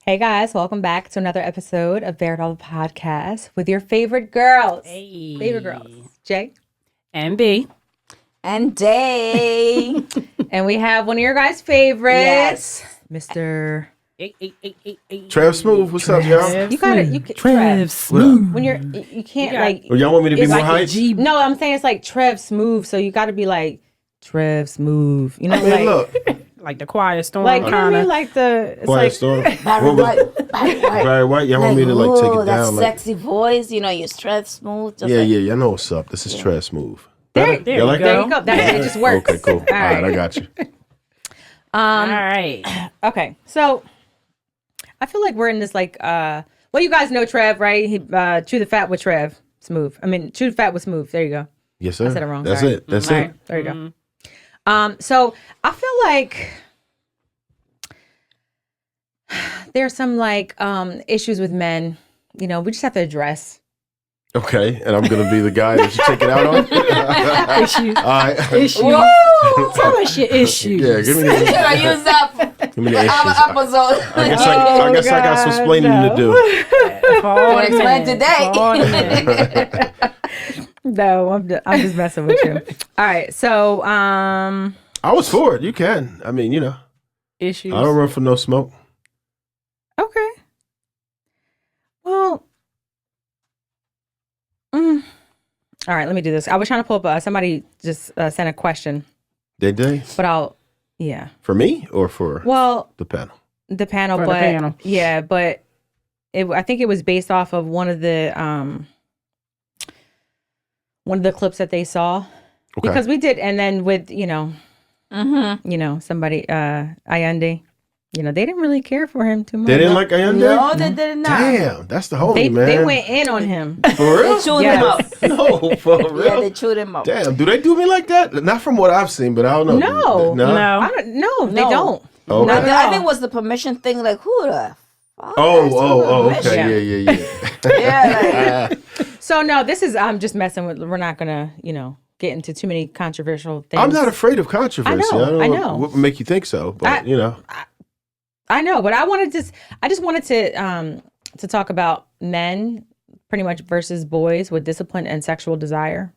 Hey guys, welcome back to another episode of Veritable Podcast with your favorite girls. Hey. Favorite girls. Jay. And B. And Day. And we have one of your guys' favorites. Yes. Mr. Trev Smoove, what's up, y'all? You got it. Trev Smoove. When you can't like. Oh, y'all want me to be it's more like hype? No, I'm saying it's like Trev Smoove, so you got to be like Trev Smoove. You know, I mean, like, look, Like the Quiet Storm. like you know what I kinda. mean, like the it's Quiet like, Storm. Barry White. Barry White, y'all want me to like take ooh, it that down? Like, sexy voice, you know, you Trev Smoove. Just yeah, like, yeah, I know what's up. This is Trev Smoove. There you you like go. There that? you go. That it just works. Okay, cool. All right, I got you. All right. Okay, so I feel like we're in this like well, you guys know Trev, right? He Chew the Fat with Trev Smoove. I mean, Chew the Fat with Smoove. There you go. Yes, sir. I said it wrong. That's Sorry. it. That's All it. right, there you go. So I feel like there's some like issues with men. You know, we just have to address. Okay, and I'm gonna be the guy that you take it out on. Issues. All right. Issues. woo! Tell us your issues. Yeah, give me Can the, I use that give me the issues. episode? I guess I got some explaining to do. For Don't explain today. No, I'm just messing with you. All right, so I was for it. You can. I mean, you know, Issues. I don't run for no smoke. okay. Well, all right, let me do this. I was trying to pull up. Somebody just sent a question, Did they? but yeah. For me or for Well, the panel? the panel, For the but panel. yeah, but I think it was based off of one of the clips that they saw Okay. because we did, and then with Mm-hmm. somebody Ayande, they didn't really care for him too much. They didn't like Ayande? No, they did not. Damn, that's the homie, They man. went in on him. For real? They chewed him Yes. up. No, for real. Yeah, they chewed him up. Damn, do they do me like that? Not from what I've seen, but I don't know. No. No. I No. don't. No, they No. don't. Okay. Not at I all. think it was the permission thing. Like, who the fuck? Oh, asked for okay. permission? Yeah. Yeah, So no, this is. I'm just messing with. We're not gonna, get into too many controversial things. I'm not afraid of controversy. I know. What would make you think so? But, I know, but I just wanted to talk about men pretty much versus boys with discipline and sexual desire.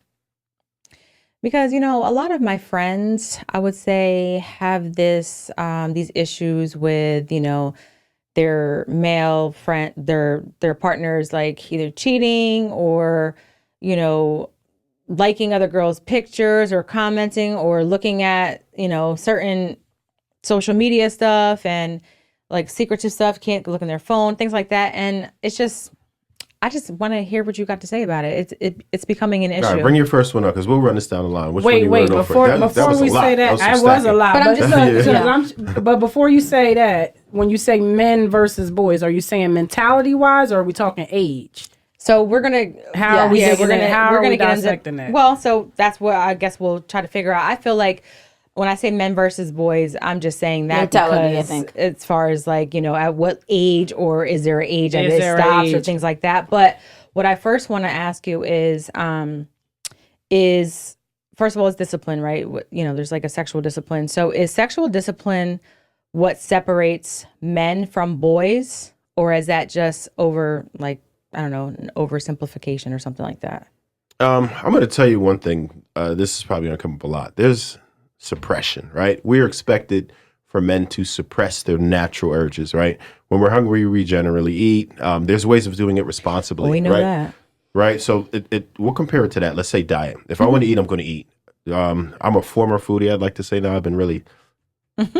Because, a lot of my friends, I would say, have these issues with, their male friend, their partners, like either cheating or, liking other girls' pictures or commenting or looking at, certain social media stuff and like secretive stuff, can't look in their phone, things like that. And it's just, I just want to hear what you got to say about it. It's becoming an issue. All right, bring your first one up because we'll run this down the line. Which one Wait. you wanna know Before first? before was a we lot. say that, some I was a stacking. lot. But I'm just but before you say that, when you say men versus boys, are you saying mentality wise, or are we talking age? So we're gonna How are we we're digging gonna in? How we're are gonna we get dissecting into that? Well, so that's what I guess we'll try to figure out. I feel like when I say men versus boys, I'm just saying that Mentality, I because think. as far as like, at what age or is there an age and Is it there an stops or age? things like that. But what I first want to ask you is first of all, is discipline, right? There's like a sexual discipline. So is sexual discipline what separates men from boys, or is that just over like, I don't know, an oversimplification or something like that? I'm going to tell you one thing. This is probably going to come up a lot. There's suppression, right? We're expected for men to suppress their natural urges, right? When we're hungry, we generally eat. There's ways of doing it responsibly. Well, we know right? that. Right. So we'll compare it to that. Let's say diet. If I want to eat, I'm going to eat. I'm a former foodie. I'd like to say now I've been really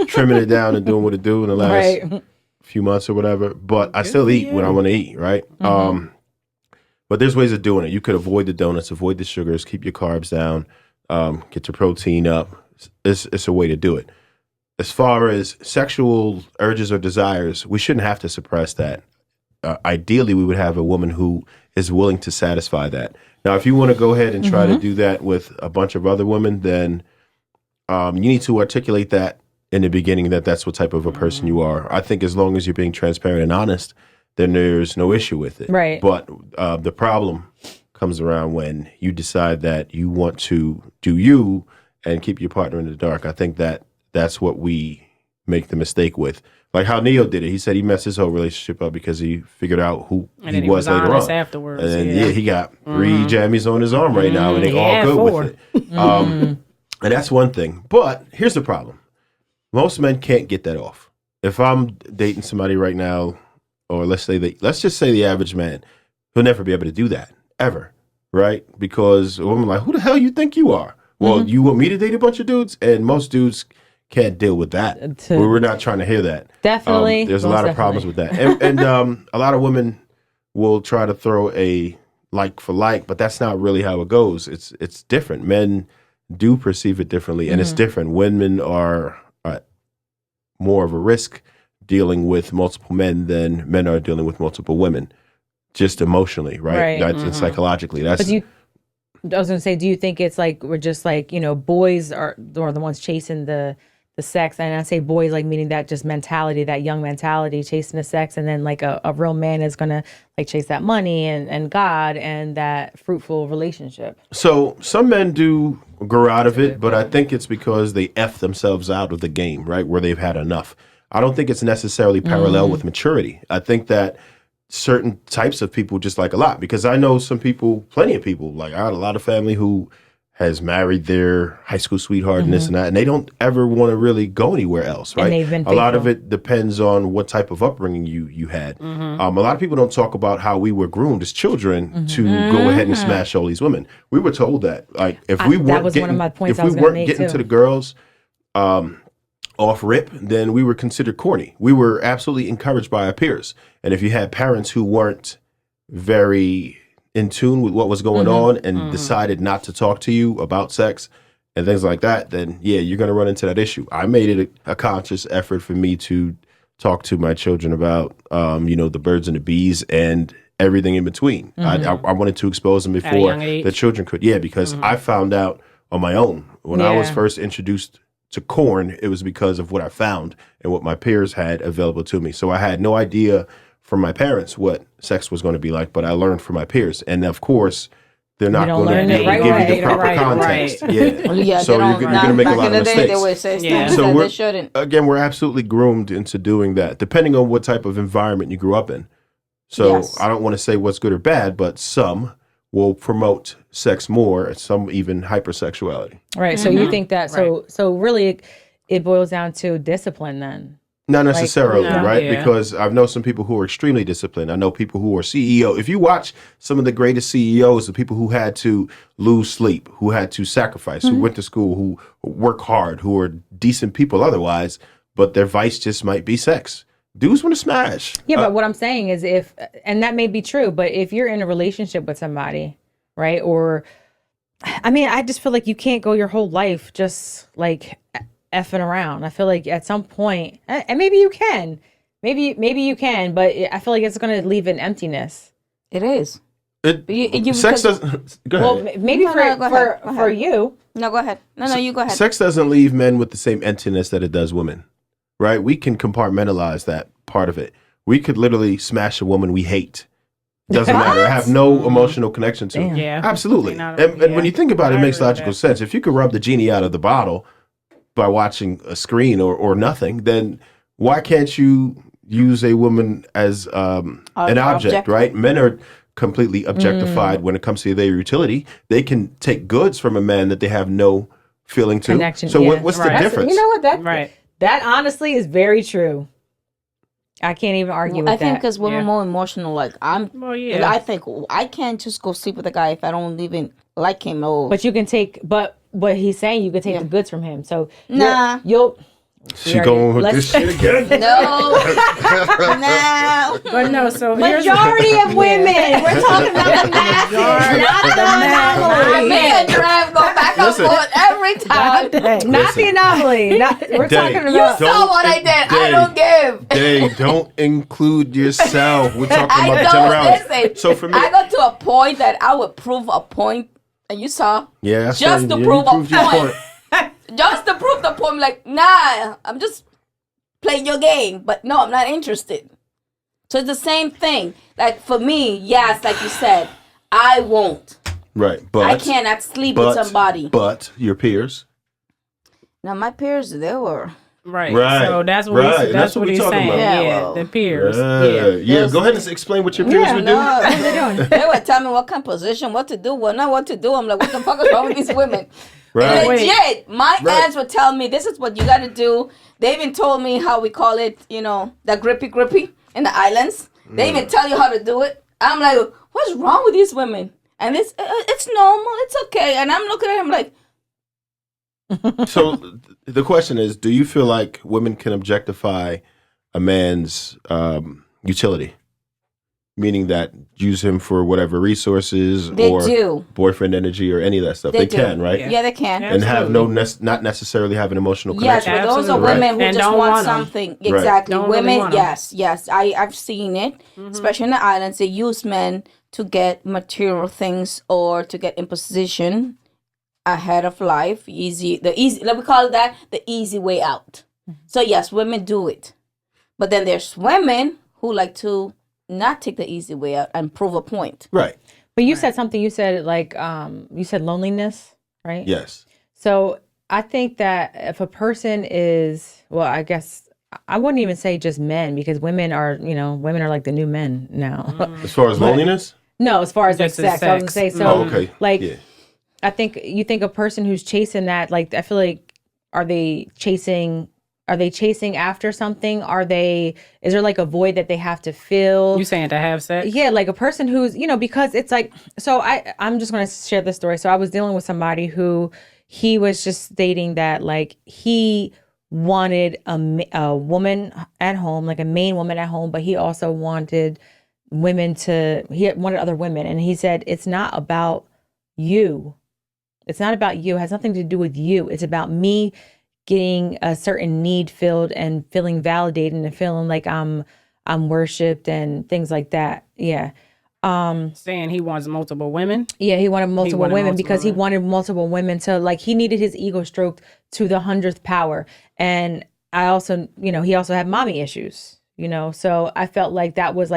trimming it down and doing what it do in the last Right. few months or whatever. But I still eat when I want to eat. Right. But there's ways of doing it. You could avoid the donuts, avoid the sugars, keep your carbs down, get your protein up. It's a way to do it. As far as sexual urges or desires, we shouldn't have to suppress that. Ideally, we would have a woman who is willing to satisfy that. Now, if you want to go ahead and try to do that with a bunch of other women, then you need to articulate that in the beginning that that's what type of a person you are. I think as long as you're being transparent and honest, then there's no issue with it. Right. But the problem comes around when you decide that you want to do you and keep your partner in the dark. I think that that's what we make the mistake with. Like how Neo did it. He said he messed his whole relationship up because he figured out who And he then was later honest on. afterwards. And then, he got 3 jammies on his arm right now, and they all good 4. with it. And that's one thing. But here's the problem. Most men can't get that off. If I'm dating somebody right now, or let's just say the average man, he'll never be able to do that, ever, right? Because a woman like, who the hell you think you are? Well, you want me to date a bunch of dudes? And most dudes can't deal with that. We're not trying to hear that. Definitely. There's a lot of problems with that. And a lot of women will try to throw a like for like, but that's not really how it goes. It's different. Men do perceive it differently, and it's different. Women are more of a risk dealing with multiple men than men are dealing with multiple women, just emotionally, right? That's and psychologically. That's. But I was gonna say, do you think it's like we're just like, boys are the ones chasing the sex, and I say boys like meaning that just mentality, that young mentality, chasing the sex, and then like a real man is gonna like chase that money and God and that fruitful relationship. So some men do grow out of it, but I think it's because they F themselves out of the game, right? Where they've had enough. I don't think it's necessarily parallel with maturity. I think that certain types of people just like a lot, because I know some people, plenty of people, like I had a lot of family who has married their high school sweetheart and this and that, and they don't ever want to really go anywhere else, right? And they've been a lot of faithful. it depends on what type of upbringing you had. A lot of people don't talk about how we were groomed as children to go ahead and smash all these women. We were told that, like, if we weren't that was getting, one of my points if I we was gonna weren't make, getting too. to the girls off rip, then we were considered corny. We were absolutely encouraged by our peers, and if you had parents who weren't very in tune with what was going on and decided not to talk to you about sex and things like that, then yeah, you're going to run into that issue. I made it a conscious effort for me to talk to my children about, the birds and the bees and everything in between. I wanted to expose them a before young age? the children could. Yeah, because I found out on my own when I was Yeah. first introduced to corn, it was because of what I found and what my peers had available to me. So I had no idea from my parents what sex was going to be like, but I learned from my peers. And of course, they're not don't going to learn be it able right to give away. you the proper Right, context. right. Yeah. Yeah, So they don't. you're going to make a back lot in of the day, mistakes. they would say Yeah. things So that we're, they shouldn't. again, we're absolutely groomed into doing that, depending on what type of environment you grew up in. So Yes. I don't want to say what's good or bad, but some will promote sex more, some even hypersexuality. Right. So you think that so really it boils down to discipline then. Not necessarily, no, right? yeah. Because I've known some people who are extremely disciplined. I know people who are CEO. If you watch some of the greatest CEOs, the people who had to lose sleep, who had to sacrifice, who went to school, who work hard, who are decent people otherwise, but their vice just might be sex. Dudes want to smash. Yeah, but what I'm saying is and that may be true, but if you're in a relationship with somebody, right? Or, I mean, I just feel like you can't go your whole life just like effing around. I feel like at some point, and maybe you can, maybe you can, but I feel like it's going to leave an emptiness. It is. Sex because- doesn't. Go Well, ahead. maybe No, no, go ahead, go for ahead. you. No, go ahead. No, you go ahead. Sex doesn't leave men with the same emptiness that it does women, right? We can compartmentalize that part of it. We could literally smash a woman we hate. Doesn't matter. Have no emotional connection to. Damn. Yeah. Absolutely. Not- And when yeah. you think about it, I it makes agree with logical that. sense. If you could rub the genie out of the bottle by watching a screen or nothing, then why can't you use a woman as an object, object. right? Men are completely objectified when it comes to their utility. They can take goods from a man that they have no feeling to. Connection, So yeah. what's the Right. difference? You know what? Right. That honestly is very true. I can't even argue with I think that. because women Yeah. more emotional. Like I'm. Well, yeah. I think I can't just go sleep with a guy if I don't even like him. Or But you can take, but what he's saying, you can take Yeah. the goods from him. So Nah. you'll. She going with Let's- this shit again? no, no. But no, so here's Majority of women. We're talking about the masses, not the anomaly. Me and Trev go back and Listen. forth every time. Not the anomaly. We're Day, talking You about. saw what I did. I Day. don't give. Day, don't include yourself. We're talking I about the don't generality. listen. So for me, I got to a point that I would prove a point, and you saw. yeah, Just to you prove a proved your point. Just to prove the point, like, nah, I'm just playing your game, but no, I'm not interested. So it's the same thing. Like for me, yes, like you said, I won't. Right, but I cannot sleep with somebody. But your peers. Now my peers, they were Right. Right. So that's what Right. that's That's what what we he's talking saying. about. Yeah, Yeah, well, the peers. Yeah. Go ahead and explain what your peers would do. No, What are they doing? they would tell me what kind of position, what to do, what to do. I'm like, what the fuck is wrong with these women? Right. Legit, my Right. aunts would tell me, this is what you got to do. They even told me how we call it, the grippy in the islands. They even tell you how to do it. I'm like, what's wrong with these women? And it's normal, it's okay. And I'm looking at him like, So the question is, do you feel like women can objectify a man's utility? Meaning that use him for whatever resources they or do. boyfriend energy or any of that stuff. They They do. can, right? Yeah. Yeah, they can. Yeah. And have not necessarily have an emotional Yes, connection. but those are Absolutely. women who And just don't want want 'em. something. Exactly. Don't really Women, want 'em. yes. I've seen it, especially in the islands. They use men to get material things or to get in position ahead of life. Let me call it that, the easy way out. So yes, women do it. But then there's women who like to not take the easy way out and prove a point. Right. But you said something. You said you said loneliness, right? Yes. So I think that if a person is, well, I guess I wouldn't even say just men, because women are like the new men now. As far as loneliness? No, as far as like Just as sex, I was gonna say. sex. So, Oh, okay. like, Yeah. I think you think a person who's chasing that, like, I feel like, are they chasing after something? Is there like a void that they have to fill? You saying to have sex? Yeah, like a person who's, because it's like, so I'm just going to share this story. So I was dealing with somebody who, he was just stating that, like, he wanted a woman at home, like a main woman at home, but he also wanted he wanted other women. And he said, it's not about you. It's not about you. It has nothing to do with you. It's about me getting a certain need filled and feeling validated and feeling like I'm worshipped and things like that. Yeah. Saying he wants multiple women. Yeah, he wanted multiple wanted women multiple because he women. wanted multiple women to, like, he needed his ego stroked to the 100th power. And I also, he also had mommy issues, so I felt like that was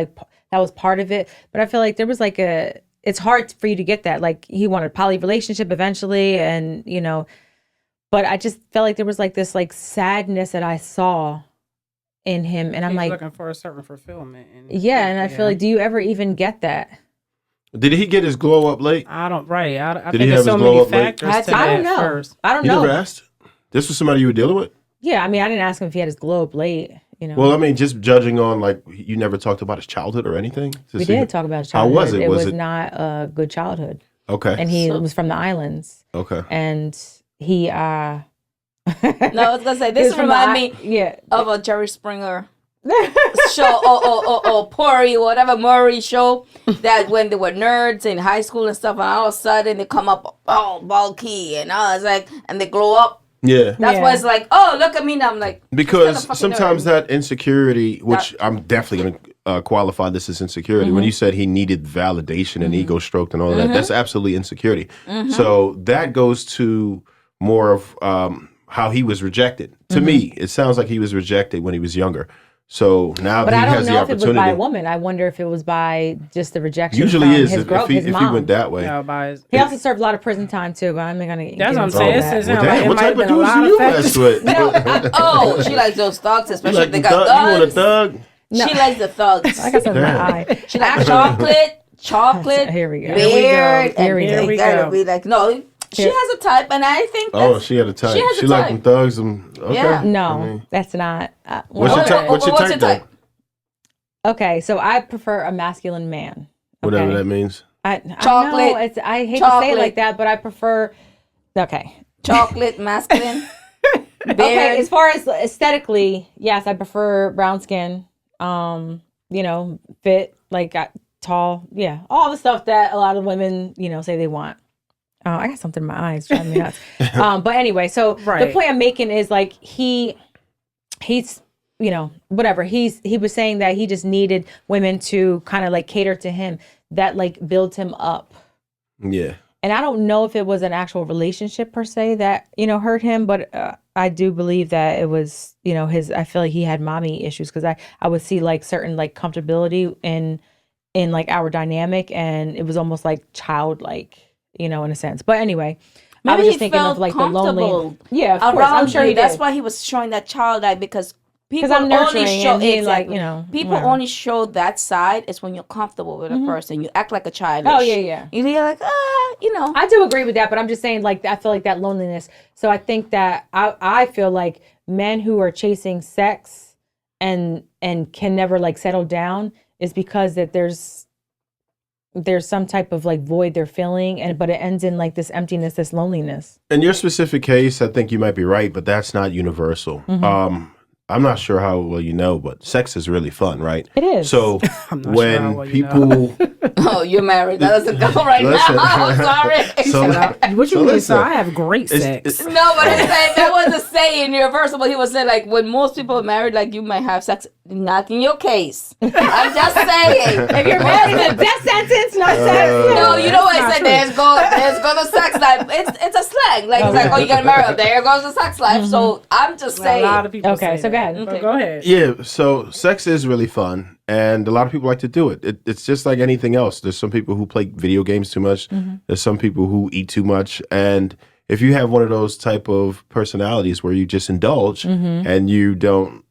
part of it. But I feel like there was like it's hard for you to get that. Like, he wanted a poly relationship eventually, and, but I just felt like there was like this like sadness that I saw in him. And I'm He's like, looking for a certain fulfillment. yeah. And I feel like, do you ever even get that? Did he get his glow up late? I don't. Right. I Did think he there's have so his glow many up late? factors to I don't that know. first. I don't You know. never asked? This was somebody you were dealing with? Yeah. I mean, I didn't ask him if he had his globe late, Well, I mean, just judging on, like, you never talked about his childhood or anything? We did talk about his How childhood. was it? It Was was it- not a good childhood. Okay. And he was from the islands. Okay. And he No, I was gonna say he this was from the remind I- me Yeah. of a Jerry Springer show or Pori, whatever Murray show, that when they were nerds in high school and stuff, and all of a sudden they come up all bulky and all, it's like, and they glow up. Yeah. That's Yeah. why it's like, oh, look at me now. I'm like, Because "Still a fucking sometimes nerd." that insecurity, which I'm definitely going to qualify this as insecurity, when you said he needed validation and ego stroked and all of that, that's absolutely insecurity. So that goes to more of how he was rejected. To me, it sounds like he was rejected when he was younger. So now But that I he don't has the know if it was opportunity. by a woman. I wonder if it was by just the rejection. Usually from is his if he mom. went that way. By his, He also served a lot of prison time too, but I'm not gonna. That's what I'm get saying. into It's- that. it's- Well, damn, it what might type have of been a dudes lot do of you factors. mess with? Oh, she likes those thugs, You especially like if they the got thug? You want a guns. thug? She likes the thugs. I got something in my eye. She likes chocolate, Here we go. beard, Here we and go. they Here we gotta go. be like, no, she has a type, and I think Oh, that's, she had a type. She has a She like type. them thugs. Okay. Yeah. No, I mean, that's not. what's your type? What's your What's type, your type? though? Okay, so I prefer a masculine man. Okay? Whatever that means. I Chocolate. know, I hate to say it Chocolate. like that, but I prefer. Okay. Chocolate, masculine, beard. Okay, as far as aesthetically, yes, I prefer brown skin. Fit, like tall, yeah, all the stuff that a lot of women, say they want. Oh, I got something in my eyes driving me nuts. But anyway, so the Right. point I'm making is like he's whatever he was saying that he just needed women to kind of like cater to him, that like built him up. Yeah. And I don't know if it was an actual relationship per se that, hurt him, but I do believe that it was, I feel like he had mommy issues, because I would see like certain like comfortability in like our dynamic, and it was almost like childlike, in a sense. But anyway, I was Maybe just he thinking of felt like the lonely. comfortable Yeah, of course. around I'm sure you. he That's did. why he was showing that childlike, because people I'm nurturing only show and being like, exactly. you know, People whatever. only show that side is when you're comfortable with a person. You act like a child. Oh, yeah. You're like, you know. I do agree with that, but I'm just saying, like, I feel like that loneliness. So I think that I feel like men who are chasing sex and can never like settle down is because that there's some type of like void they're feeling, but it ends in like this emptiness, this loneliness. In your specific case, I think you might be right, but that's not universal. I'm not sure how well you know, but sex is really fun, right? It is. So I'm not sure when how well you people, Oh, you're married. That doesn't go right Listen. now. I'm sorry. So- What you So mean? listen, So I have great sex. No, but he's saying that was a saying universal. But he was saying like when most people are married, like you might have sex. Not in your case. I'm just saying. If you're married, death sentence, no sex. No, you know what I That's said? not There's go the sex life. It's a slang. Like it's like, oh, you got married. There goes the sex life. So I'm just A saying. lot of people. Okay, say so go that. ahead. But go ahead. yeah, so sex is really fun, and a lot of people like to do it. It's just like anything else. There's some people who play video games too much. There's some people who eat too much, and if you have one of those type of personalities where you just indulge and you don't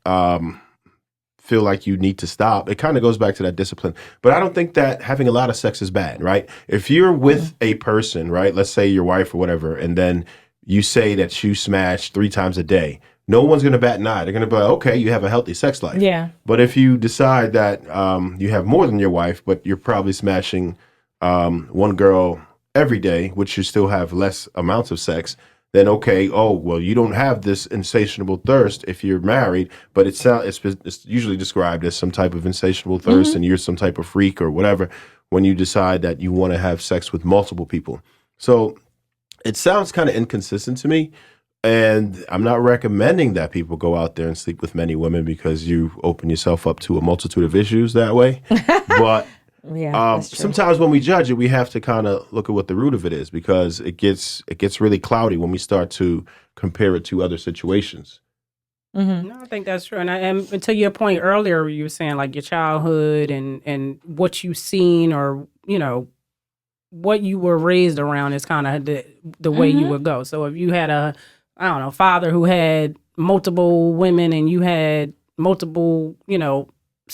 feel like you need to stop, it kind of goes back to that discipline. But I don't think that having a lot of sex is bad, right? If you're with a person, right, let's say your wife or whatever, and then you say that you smash 3 times a day, no one's going to bat an eye. They're going to be like, okay, you have a healthy sex life. Yeah. But if you decide that you have more than your wife, but you're probably smashing one girl every day, which you still have less amounts of sex, then okay, oh, well, you don't have this insatiable thirst if you're married, but it's usually described as some type of insatiable thirst and you're some type of freak or whatever when you decide that you want to have sex with multiple people. So it sounds kind of inconsistent to me. And I'm not recommending that people go out there and sleep with many women because you open yourself up to a multitude of issues that way. But Yeah, that's true. sometimes when we judge it, we have to kind of look at what the root of it is, because it gets really cloudy when we start to compare it to other situations. No, I think that's true. And to your point earlier, you were saying like your childhood and what you've seen, or you know what you were raised around is kind of the way you would go. So if you had a, I don't know, father who had multiple women and you had multiple, you know,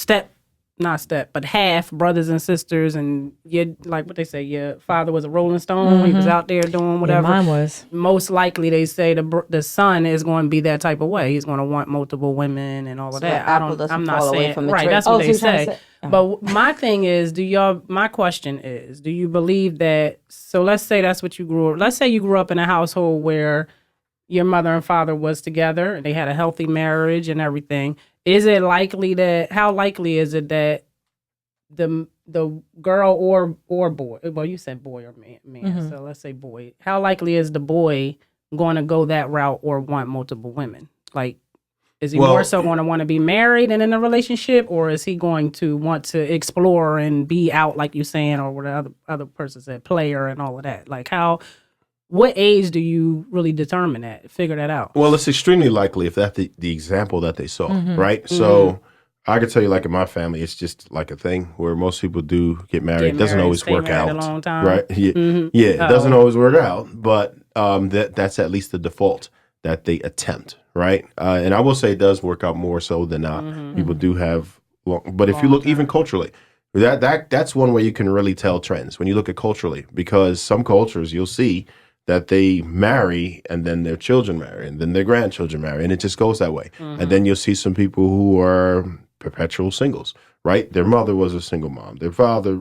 but half brothers and sisters, and you, like what they say, your father was a Rolling Stone. He was out there doing whatever. Yeah, mine was. Most likely, they say the son is going to be that type of way. He's going to want multiple women and all of that. I'm not saying from the right. tree. That's what Oh, they so you're trying to say. say- But my thing is, my question is, do you believe that? So let's say that's what you grew up. Let's say you grew up in a household where your mother and father was together and they had a healthy marriage and everything. Is it likely that? How likely is it that the girl or boy? Well, you said boy or man. So let's say boy. How likely is the boy going to go that route or want multiple women? Like, is he more so going to want to be married and in a relationship, or is he going to want to explore and be out, like you're saying, or what the other person said, player and all of that? Like, what age do you really determine that, figure that out? Well, it's extremely likely if that's the example that they saw, right? So I could tell you, like in my family, it's just like a thing where most people do get married. It doesn't always stay work married out, a long time. right? Yeah, it doesn't always work out, but that's at least the default that they attempt, right? And I will say it does work out more so than not. People do have long, but if you look even culturally, that's one way you can really tell trends when you look at culturally, because some cultures you'll see that they marry and then their children marry and then their grandchildren marry, and it just goes that way. And then you'll see some people who are perpetual singles, right? Their mother was a single mom. Their father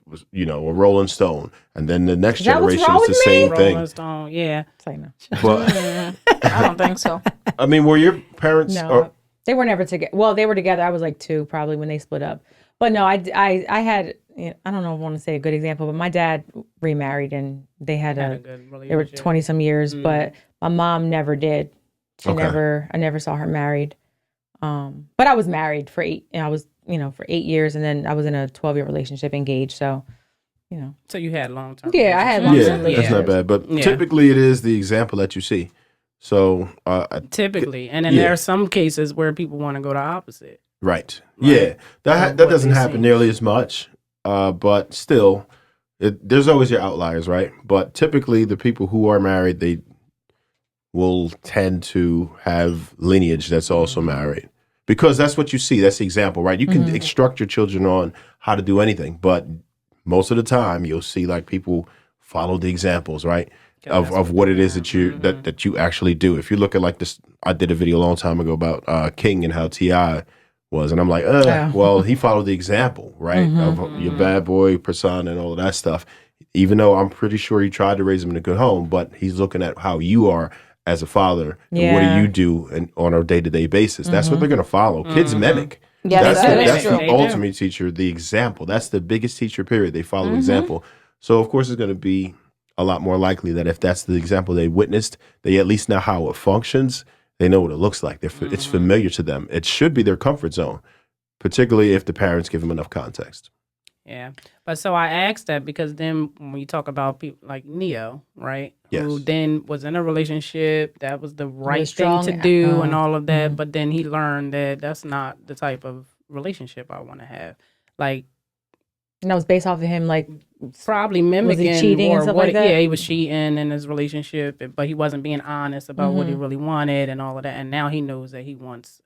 was, a Rolling Stone. And then the next that what's generation wrong is the with same Rolling thing. Stone, yeah. Say no. But I don't think so. I mean, were your parents? No, they were never together. Well, they were together. I was like 2 probably when they split up. But no, I had, I don't know if I want to say a good example, but my dad remarried and they had a good they were 20 some years, but my mom never did. I never saw her married. But I was married for 8 years, and then I was in a 12-year relationship, engaged. So, So you had long term. Yeah, I had Yeah, long-term that's not bad. But typically it is the example that you see. So Typically. And then there are some cases where people want to go the opposite. right. Yeah. That doesn't happen nearly as much. But still, There's always your outliers, right? But typically, the people who are married, they will tend to have lineage that's also married because that's what you see. That's the example, right? You can instruct your children on how to do anything, but most of the time, you'll see like people follow the examples, right? Of what it is that you actually do. If you look at like this, I did a video a long time ago about King and how T.I. was, and I'm like, well, he followed the example, right, of your bad boy persona and all of that stuff. Even though I'm pretty sure he tried to raise him in a good home, but he's looking at how you are as a father and what do you do on a day-to-day basis. That's what they're going to follow. Kids mimic. Yes, That's true. the ultimate teacher, the example. That's the biggest teacher, period. They follow example. So, of course, it's going to be a lot more likely that if that's the example they witnessed, they at least know how it functions. They know what it looks like. It's familiar to them. It should be their comfort zone, particularly if the parents give them enough context. Yeah. But so I asked that because then when you talk about people like Neo, right? Yes. Who then was in a relationship, that was the right strong, thing to do and all of that. But then he learned that that's not the type of relationship I want to have. Like, And that was based off of him, like, probably mimicking was he cheating or and stuff what like that? Yeah, he was cheating in his relationship, but he wasn't being honest about what he really wanted and all of that. And now he knows that he wants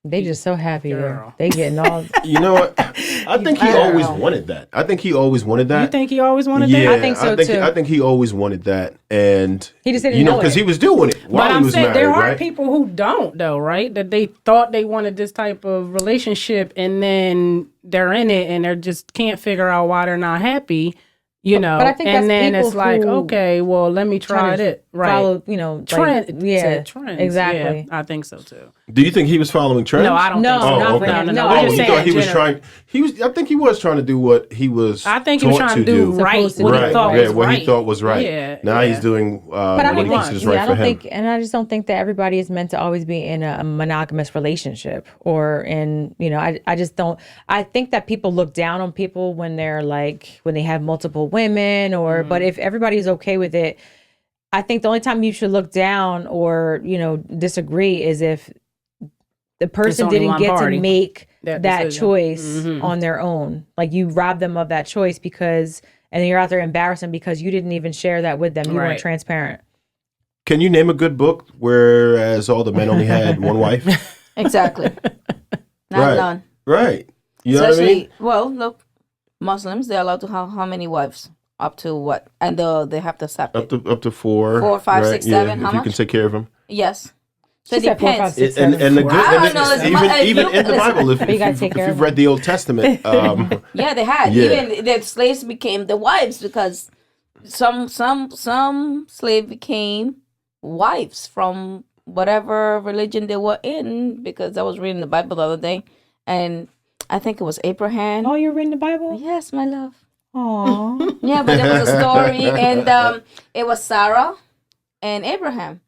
they just so happy there. Girl. They getting all. You know what? I think he always wanted that. I think he always wanted that. You think he always wanted Yeah, that? I think so, too. I think he always wanted that, and He just didn't know because it. he was doing it while But he I'm was saying married, there are right? people who don't though, right? That they thought they wanted this type of relationship and then they're in it and they just can't figure out why they're not happy, you know. But I think and that's then people it's like, who okay, well, let me try to it. Right. Follow, like, Trend, yeah, trends. exactly. Yeah, I think so too. Do you think he was following trends? No, I don't No, think so. not Oh, for okay. him. No. No, I'm I just you just saying thought he was general. trying. I think he was trying to do what he was. I think he was taught trying to do right Supposed to what do. he Right, thought yeah, was what right. he thought was right. Yeah, now yeah. he's doing But I what don't he think, thinks is right I for don't him. think, and I just don't think that everybody is meant to always be in a monogamous relationship or in, I just don't. I think that people look down on people when they're like when they have multiple women, or but if everybody's okay with it, I think the only time you should look down or disagree is if the person only didn't one get party. to make That that decision. choice on their own. Like you robbed them of that choice and then you're out there embarrassing because you didn't even share that with them. You Right. weren't transparent. Can you name a good book whereas all the men only had one wife? Exactly. Not Right. none. Right. You know what I Especially, mean? well, look, Muslims, they're allowed to have how many wives? Up to what? And they have to separate. Up to 4. 4, 5, right? 6, Yeah, 7, how if you can much? take care of them. Yes. So She it said 4, 5, depends. 6, And 7, the 4. good, I don't and know, even if even you- in the Bible, if you gotta take care you've of read the Old Testament, Yeah, they had. Yeah. Even the slaves became the wives because some slave became wives from whatever religion they were in, because I was reading the Bible the other day and I think it was Abraham. Oh, you're reading the Bible? Yes, my love. Aww. Yeah, but there was a story and it was Sarah and Abraham.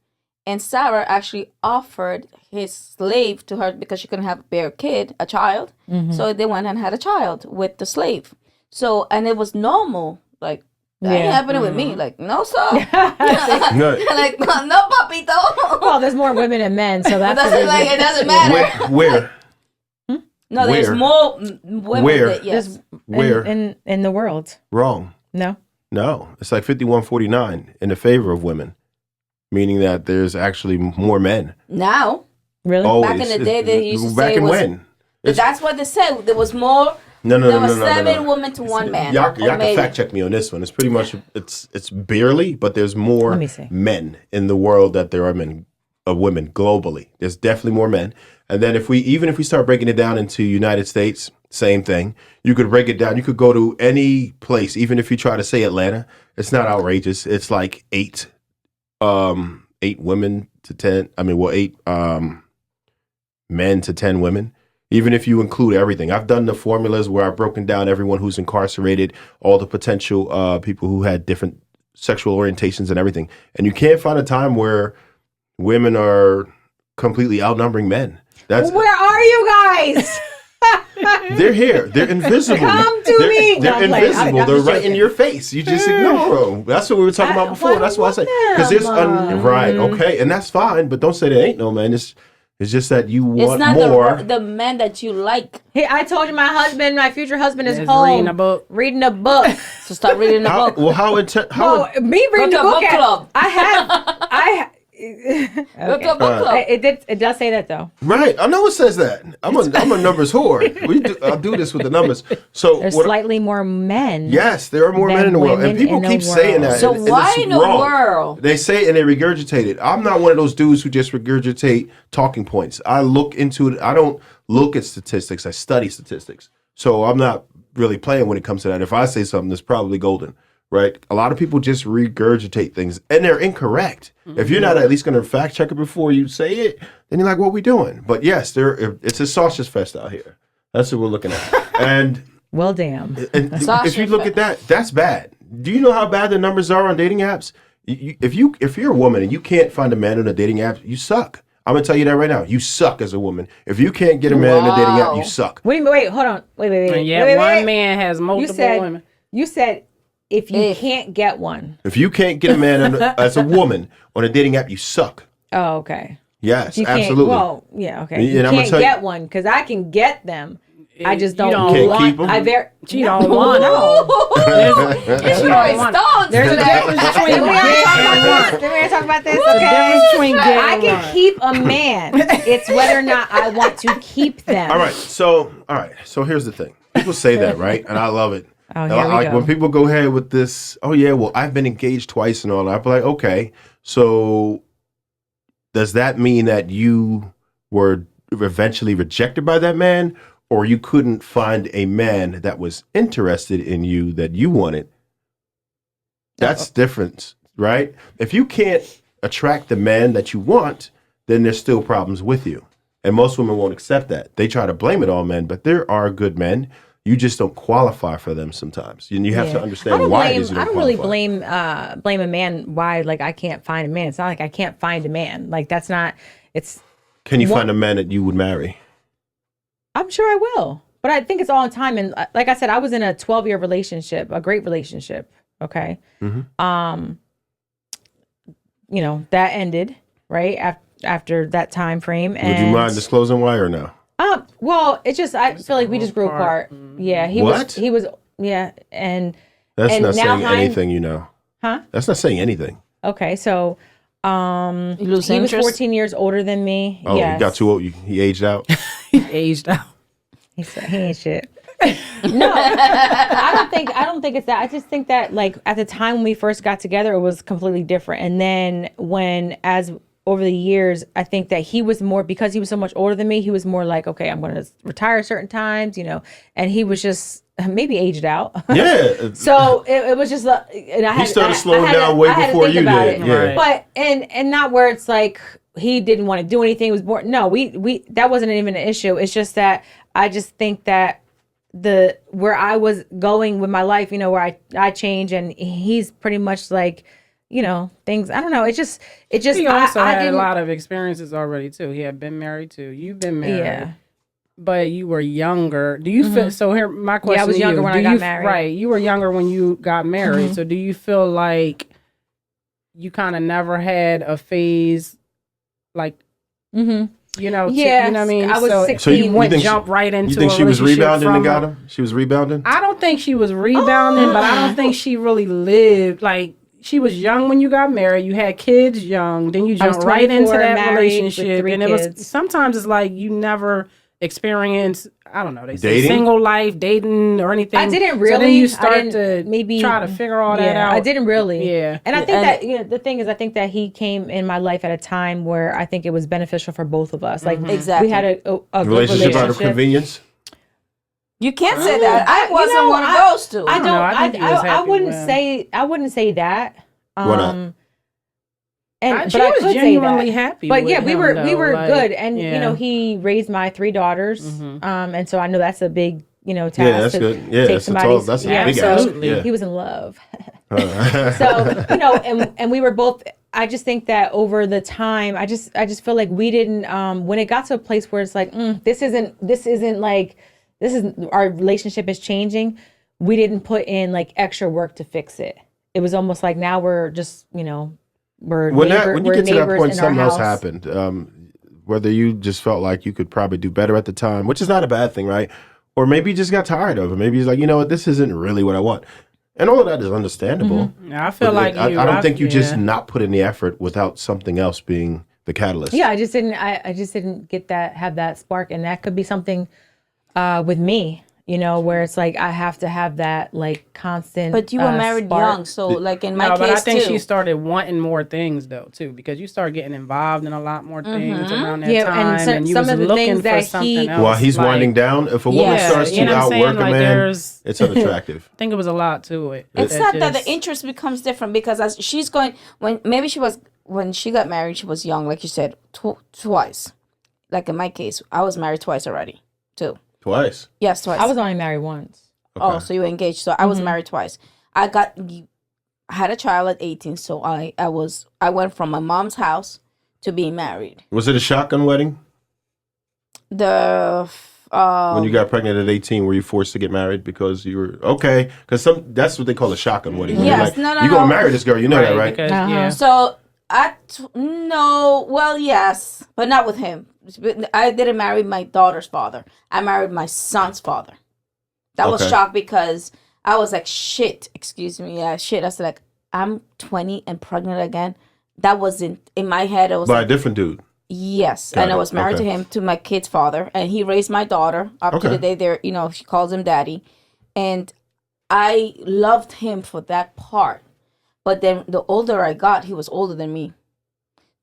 And Sarah actually offered his slave to her because she couldn't bear a child. So they went and had a child with the slave. So, and it was normal. Like, that ain't Yeah. happening with me. Like, no, sir. Right. Like, no, papito. Well, there's more women than men, so It that's doesn't, like, it doesn't matter. where No, there's Where? more women. Where? That, yes. Where? in the world. Wrong. No. It's like 51-49 in the favor of women, meaning that there's actually more men. Now, Really? Always. Back in the day, they used to back say it in was- when? It's- that's what they said. There was more. No, There was 7 women to 1 man. Y'all Or can maybe. fact check me on this one. It's pretty much it's barely, but there's more Let me see. men in the world that there are women globally. There's definitely more men. And then if we start breaking it down into United States, same thing. You could break it down. You could go to any place, even if you try to say Atlanta. It's not outrageous. It's like 8 women to 10. 8 men to 10 women. Even if you include everything. I've done the formulas where I've broken down everyone who's incarcerated, all the potential people who had different sexual orientations and everything. And you can't find a time where women are completely outnumbering men. That's Where are you guys? they're here. They're invisible. Come to they're, me. They're No, I'm playing. invisible. I'm They're just right in joking. your face. You just ignore them. That's what we were talking about before. why That's why I say want because there's them? right, okay, and that's fine. But don't say there ain't no man. It's just that you It's want not more. the man that you like. Hey, I told you my future husband is Is home reading a book. reading a book. So start reading the book. Well, how Well, me reading the to book. book club. Okay. to book club. It does say that though. right? I know it says that. I'm a numbers whore. I'll do this with the numbers. So There's slightly more men. yes, there are more than men in the world, and women people in the keep saying world. that. So and why it's in the wrong. world? They say it and they regurgitate it. I'm not one of those dudes who just regurgitate talking points. I look into it. I don't look at statistics. I study statistics. So I'm not really playing when it comes to that. If I say something, it's probably golden, right? A lot of people just regurgitate things and they're incorrect. If you're not at least going to fact check it before you say it, then you're like, what are we doing? But yes, it's a sausage fest out here. That's what we're looking at. And Well, damn. if you look at that, that's bad. Do you know how bad the numbers are on dating apps? If you're a woman and you can't find a man on a dating app, you suck. I'm gonna tell you that right now. You suck as a woman. If you can't get a man on a dating app, you suck. What do you mean? Wait, hold on. Wait. And yet wait, one man has multiple women. You said if you can't get one. If you can't get a man as a woman on a dating app, you suck. Oh, okay. Yes, You can't. absolutely. Well, yeah, okay. And You I'm gonna can't tell you- get one because I can get them. I just don't, don't Can't want. keep 'em? She don't want It's throwing stones There's a today. difference between Did we already get talk and about want. this? Did we already talk about this? The Okay. difference between get I and can want. keep a man. It's whether or not I want to keep them. All right. So here's the thing. People say that, right? And I love it. Oh, here we Like go. when people go ahead with this, oh yeah, well, I've been engaged twice and all that. I'm like, okay, so does that mean that you were eventually rejected by that man, or you couldn't find a man that was interested in you that you wanted? That's different, right? If you can't attract the man that you want, then there's still problems with you. And most women won't accept that. They try to blame it on men, but there are good men. You just don't qualify for them sometimes. And you have to understand why it is you don't I don't really qualify. blame a man why like I can't find a man. It's not like I can't find a man. Like that's not. It's. Can you find a man that you would marry? I'm sure I will, but I think it's all in time. And like I said, I was in a 12-year relationship, a great relationship. Okay. Mm-hmm. You know that ended right after that time frame. And Would you mind disclosing why or no? well, it's just I feel like we just grew apart. Yeah, he was yeah, and That's and not now saying Hein- anything, you know. Huh? That's not saying anything. Okay, so You lose he was interest? 14 years older than me. Oh, yes. he got too old. He aged out. He aged out. He said he ain't shit. No, I don't think it's that. I just think that like at the time when we first got together, it was completely different. And then as over the years, I think that he was more, because he was so much older than me, he was more like, okay, I'm going to retire certain times, you know, and he was just maybe aged out. Yeah. So it was just, and I had, started I slowing had down to- way I had to before think you about did, it. yeah. But and not where it's like he didn't want to do anything. It was more no, we that wasn't even an issue. It's just that I just think that where I was going with my life, you know, where I change and he's pretty much like, you know, things. I don't know. It just. He also I had a didn't- lot of experiences already too. He had been married too. You've been married. Yeah. But you were younger. Do you feel so? Here, my question. Yeah, I was to younger you, when do I got you- married. Right, you were younger when you got married. So do you feel like you kind of never had a phase, like you know? You know what I mean? I was so 16. So you went think jump right into. You think a she was relationship rebounding from and got a- him? She was rebounding? I don't think she was rebounding, but I don't think she really lived like. She was young when you got married. You had kids young. Then you I was jumped right into 24, that married with relationship, 3 and it kids. was sometimes it's like you never experienced. I don't know. They say Dating? single life, dating, or anything. I didn't So really. then you I start didn't- to maybe try to figure all that out. I didn't really. Yeah. And I think And- that the thing is, I think that he came in my life at a time where I think it was beneficial for both of us. Like Exactly. we had a good Relationship out of relationship. convenience? You can't say that. I you wasn't know, one of I- those two. I don't. know. I think he was I happy wouldn't with- say. I wouldn't say that. Why not? And She but I was could say genuinely that. happy. But with yeah, we him, were though, like, good, and yeah. you know, he raised my 3 daughters, and so I know that's a big task. Yeah, that's to good. Yeah, take that's a tall, somebody's- that's a Yeah, big absolutely. ask. He was in love. Yeah. So and we were both. I just think that over the time, I just feel like we didn't. When it got to a place where it's like, this isn't like this is our relationship is changing. We didn't put in like extra work to fix it. It was almost like now we're just we're When neighbor, you we're get to that neighbors point, in something our else house. happened. whether you just felt like you could probably do better at the time, which is not a bad thing, right? Or maybe you just got tired of it. Maybe he's like, you know what, this isn't really what I want. And all of that is understandable. Yeah, I feel like I you. don't think you yeah. just not put in the effort without something else being the catalyst. Yeah, I just didn't get have that spark, and that could be something with me, where it's like I have to have that like constant. But you were married spark. young, so like in my case but I think too. she started wanting more things though too, because you started getting involved in a lot more things around that Yeah, time, and and you some was of the looking things for that something else. While he's like, winding down, if a woman Yeah, starts you to know what I'm saying? outwork a Like, man, it's unattractive. I think it was a lot to it. It's not that the just- interest becomes different because as she's going when she got married, she was young, like you said, twice. Like in my case, I was married twice already, too. Twice. Yes, twice. I was only married once. Oh, so you were engaged. So I was married twice. I had a child at 18, so I went from my mom's house to being married. Was it a shotgun wedding? The When you got pregnant at 18, were you forced to get married because you were okay? Because that's what they call a shotgun wedding. When you're Yes, no, you're gonna no. marry this girl, you know that, right? Because, Uh-huh. yeah. So yes, but not with him. I didn't marry my daughter's father. I married my son's father. That was Okay. shocked because I was like, shit, excuse me. Yeah, shit. I was like, I'm 20 and pregnant again. That wasn't in my head. It was By like, a different dude. yes. Got And I it. was married Okay. to him, to my kid's father. And he raised my daughter up to Okay. the day there, she calls him daddy. And I loved him for that part. But then the older I got, he was older than me.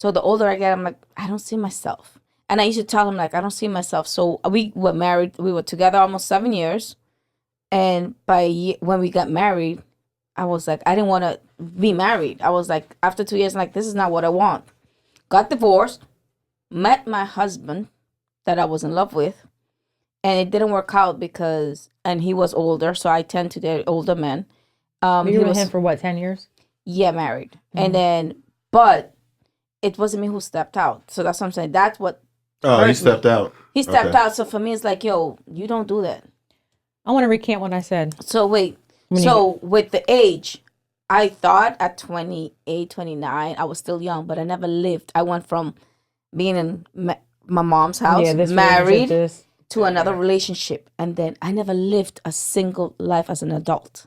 So the older I get, I'm like, I don't see myself. And I used to tell him, like, I don't see myself. So we were married. We were together almost 7 years. And when we got married, I was like, I didn't want to be married. I was like, after 2 years, I'm like, this is not what I want. Got divorced, met my husband that I was in love with. And it didn't work out and he was older. So I tend to date older men. You He were with was, him for what, 10 years? yeah, married. And then, but it wasn't me who stepped out. So that's what I'm saying. That's what Oh, hurt he me. stepped out. He stepped Okay. out. So for me, it's like, yo, you don't do that. I want to recant what I said. So wait. When So with the age, I thought at 28, 29, I was still young, but I never lived. I went from being in my mom's house, this married, relationship, this. to another relationship. And then I never lived a single life as an adult.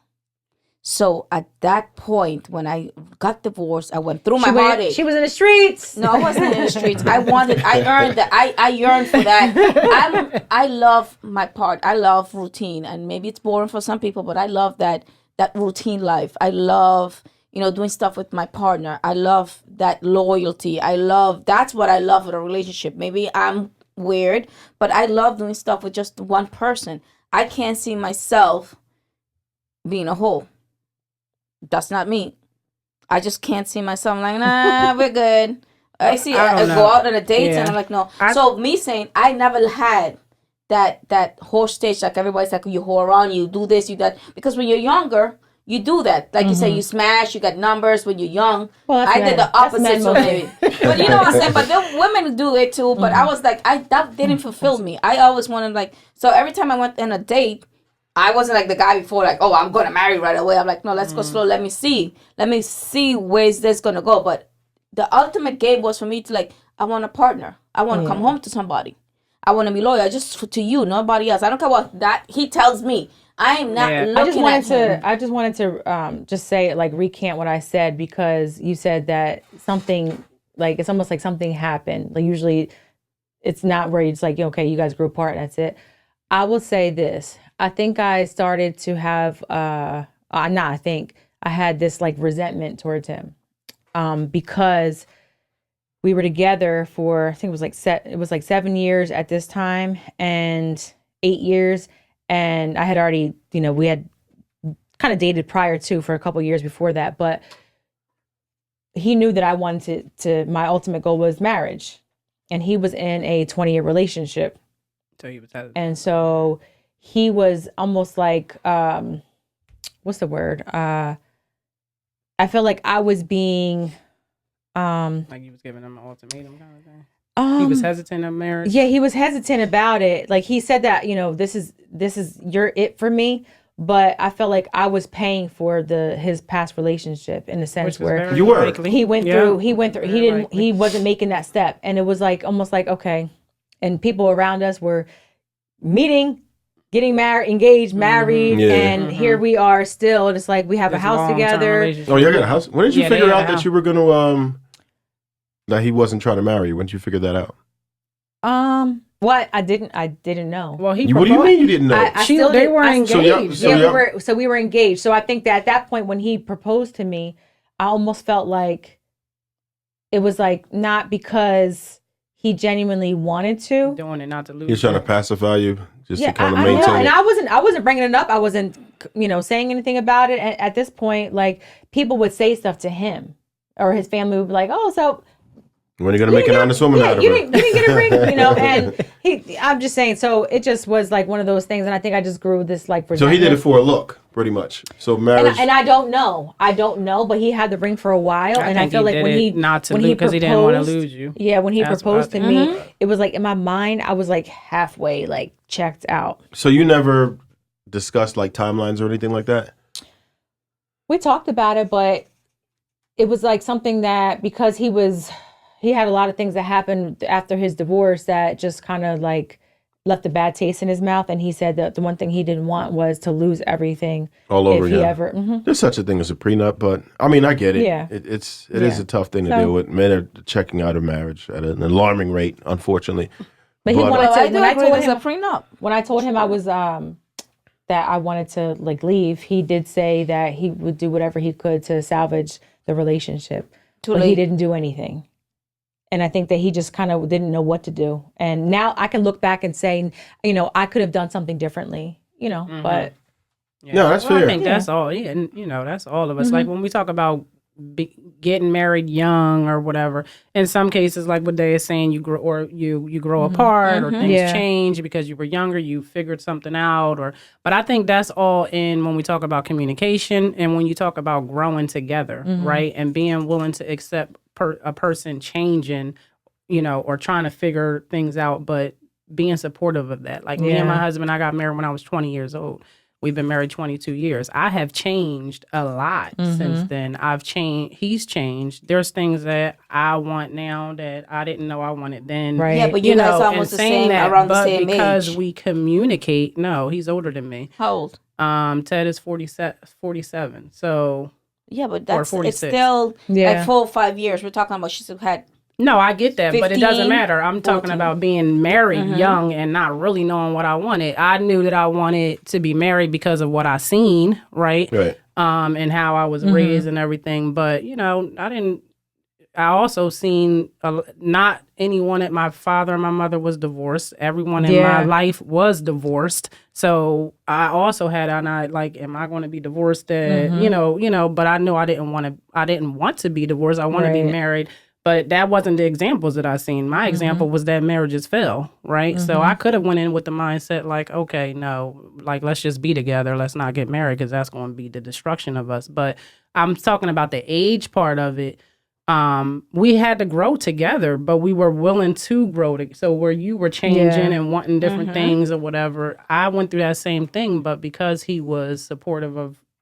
So at that point, when I got divorced, I went through my heartache. She was in the streets. No, I wasn't in the streets. I earned that. I yearned for that. I love my part. I love routine. And maybe it's boring for some people, but I love that routine life. I love, doing stuff with my partner. I love that loyalty. That's what I love with a relationship. Maybe I'm weird, but I love doing stuff with just one person. I can't see myself being a whole. That's not me. I just can't see myself. I'm like, nah, we're good. I don't go know. out on a date Yeah. and I'm like, no. So me saying I never had that whore stage, like everybody's like, you whore around, you do this, you that. Because when you're younger, you do that. Like you say, you smash, you got numbers when you're young. Well, that's I did men. the That's opposite. men So mostly. maybe. But you know what I'm saying? But the women do it too. But I was like, that didn't fulfill me. I always wanted like, so every time I went on a date, I wasn't like the guy before, like, oh, I'm gonna marry right away. I'm like, no, let's go slow. Let me see where's this gonna go. But the ultimate game was for me to like, I want a partner. I want to come home to somebody. I want to be loyal just to you, nobody else. I don't care what that he tells me. I am not looking I just wanted at him. to. I just wanted to just say, like, recant what I said, because you said that something, like, it's almost like something happened. Like, usually, it's not where it's like, okay, you guys grew apart. That's it. I will say this. I think I started to have. I had this like resentment towards him, because we were together for, I think it was like 7 years at this time and 8 years. And I had already, we had kind of dated prior to for a couple years before that, but he knew that I wanted my ultimate goal was marriage. And he was in a 20-year relationship. So he was hesitant. And so he was almost like, what's the word? I felt like I was being, Like he was giving him an ultimatum kind of thing. He was hesitant of marriage. yeah, he was hesitant about it. Like he said that, this is you're it for me, but I felt like I was paying for his past relationship in the sense where You were. likely. he went through he Very likely. he wasn't making that step, and it was like almost like, okay, and people around us were meeting, getting married, engaged, married, Yeah. and here we are still. It's like we have a This house long-term together. relationship. Oh, you got a house. When did you Yeah, they figure had out a that you were gonna that he wasn't trying to marry you? When did you figure that out? What I didn't know. Well, he What do you mean you didn't know? I She- still they didn't- were I- engaged. So we were engaged. So I think that at that point when he proposed to me, I almost felt like it was like not because he genuinely wanted to. doing it not to lose. He's trying to pacify you, just to kind of I don't know. maintain. And I wasn't bringing it up. I wasn't, saying anything about it. At this point, like people would say stuff to him, or his family would be like, "Oh, so when are you gonna make an honest woman out of you her? didn't get a ring," And I'm just saying. So it just was like one of those things, and I think I just grew this like. So he did it for a look, pretty much. So marriage. And I don't know. But he had the ring for a while, and I think feel he like did when it he not to when lose he because he didn't want to proposed- lose you. Yeah, when he That's what proposed I to think. me, it was like in my mind, I was like halfway, like checked out. So you never discussed like timelines or anything like that? We talked about it, but it was like something that because he had a lot of things that happened after his divorce that just kind of like left a bad taste in his mouth. And he said that the one thing he didn't want was to lose everything All over if he again. ever. Mhm. There's such a thing as a prenup, but I mean, I get it. Yeah. It is Yeah. a tough thing to So- deal with. Men are checking out of marriage at an alarming rate, unfortunately. But he But- wanted Well, to. I do When I agree told there's him a prenup. when I told him I was that I wanted to like leave, he did say that he would do whatever he could to salvage the relationship. Too But late. he didn't do anything. And I think that he just kind of didn't know what to do. And now I can look back and say, I could have done something differently, but No, that's Well, fair. I think that's all. Yeah, and that's all of us. Like when we talk about getting married young or whatever, in some cases, like what Day is saying, you grow apart or things Yeah. change because you were younger, you figured something out. But I think that's all in when we talk about communication and when you talk about growing together, right, and being willing to accept a person changing, or trying to figure things out, but being supportive of that. Like me and my husband, I got married when I was 20 years old. We've been married 22 years. I have changed a lot since then. I've changed. He's changed. There's things that I want now that I didn't know I wanted then. Right. Yeah, but you guys are almost the same, around the but same because age. we communicate, no, he's older than me. How old? Ted is 47. So Yeah, but Or that's it's 46. still Yeah. like 4 or 5 years. We're talking about she's had. no, I get that, but it doesn't 15, matter. I'm talking 14. about being married young and not really knowing what I wanted. I knew that I wanted to be married because of what I seen, right? Right. And how I was raised and everything. But I also seen not anyone at my father and my mother was divorced. Everyone in my life was divorced. So I also had, am I going to be divorced? But I knew I didn't want to be divorced. I want to be Right. married. But that wasn't the examples that I seen. My example was that marriages fell, right? So I could have went in with the mindset like, okay, no, like let's just be together. Let's not get married because that's going to be the destruction of us. But I'm talking about the age part of it. We had to grow together, but we were willing to grow. So where you were changing and wanting different things or whatever, I went through that same thing. But because he was supportive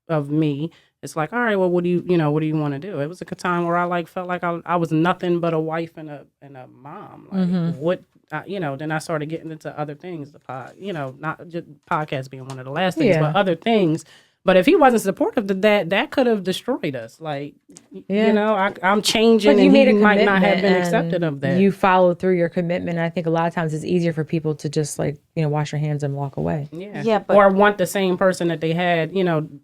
of me, it's like, all right, well, what do you want to do? It was a time where I felt like I was nothing but a wife and a mom. Like then I started getting into other things. Not just podcasts being one of the last things, but other things. But if he wasn't supportive of that could have destroyed us. Like, I'm changing, But you and made he a might not have been commitment accepted of that. You followed through your commitment. And I think a lot of times it's easier for people to just wash your hands and walk away. Yeah, but- or want the same person that they had.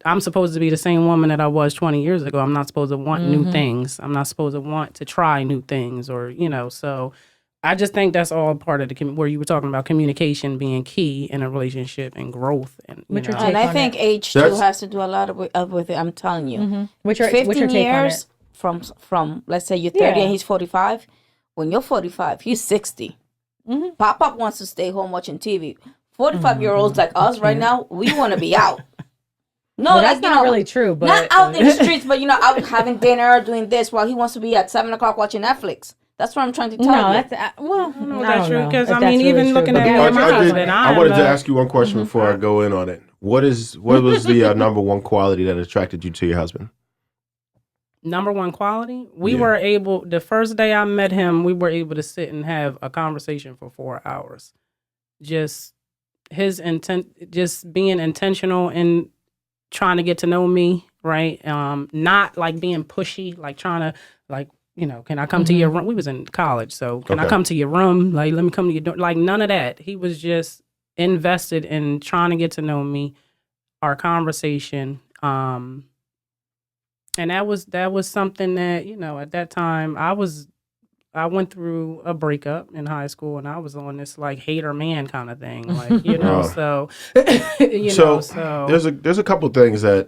I'm supposed to be the same woman that I was 20 years ago. I'm not supposed to want new things. I'm not supposed to want to try new things, or so. I just think that's all part of where you were talking about communication being key in a relationship and growth. And What's your And take I on think it? age too That's- has to do a lot with it. I'm telling you. What's your 15 take on years it? from let's say you're 30 Yeah. and he's 45. When you're 45, he's 60. Pop wants to stay home watching TV. 45-year-olds like us right now, we want to be out. No, Well, that's not really true, but not out in the streets, but out having dinner, doing this, while he wants to be at 7:00 watching Netflix. That's what I'm trying to tell no, you. that's well, know I that's don't true, know 'cause if I that's mean, really even true, looking but at yeah, me what and my your take on husband, it? I I wanted to love- ask you one question before I go in on it. what was the number one quality that attracted you to your husband? Number one quality, we Yeah. were able, the first day I met him, we were able to sit and have a conversation for 4 hours. Just his intent, just being intentional in trying to get to know me, right? Not like being pushy, like trying to, like, you know, can I come to your room? We was in college, so can I Okay. come to your room? Like, let me come to your door. Like, none of that. He was just invested in trying to get to know me, our conversation. And that was something that, you know, at that time I went through a breakup in high school, and I was on this like hater man kind of thing, like, you know. So so there's a couple things that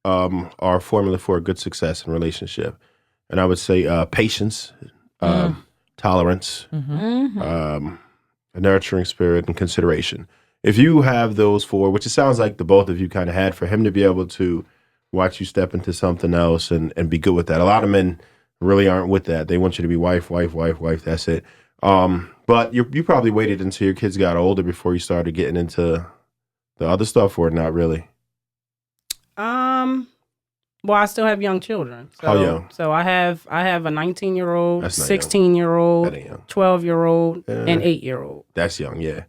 are a formula for a good success in relationship, and I would say patience, tolerance, a nurturing spirit, and consideration. If you have those four, which it sounds like the both of you kind of had, for him to be able to watch you step into something else and be good with that. A lot of men really aren't with that. They want you to be wife. That's it. But you probably waited until your kids got older before you started getting into the other stuff, or not really? Well, I still have young children. So, How young? So I have a 19-year-old, That's not young. 16-year-old, That ain't young. 12-year-old, and 8-year-old. That's young, yeah.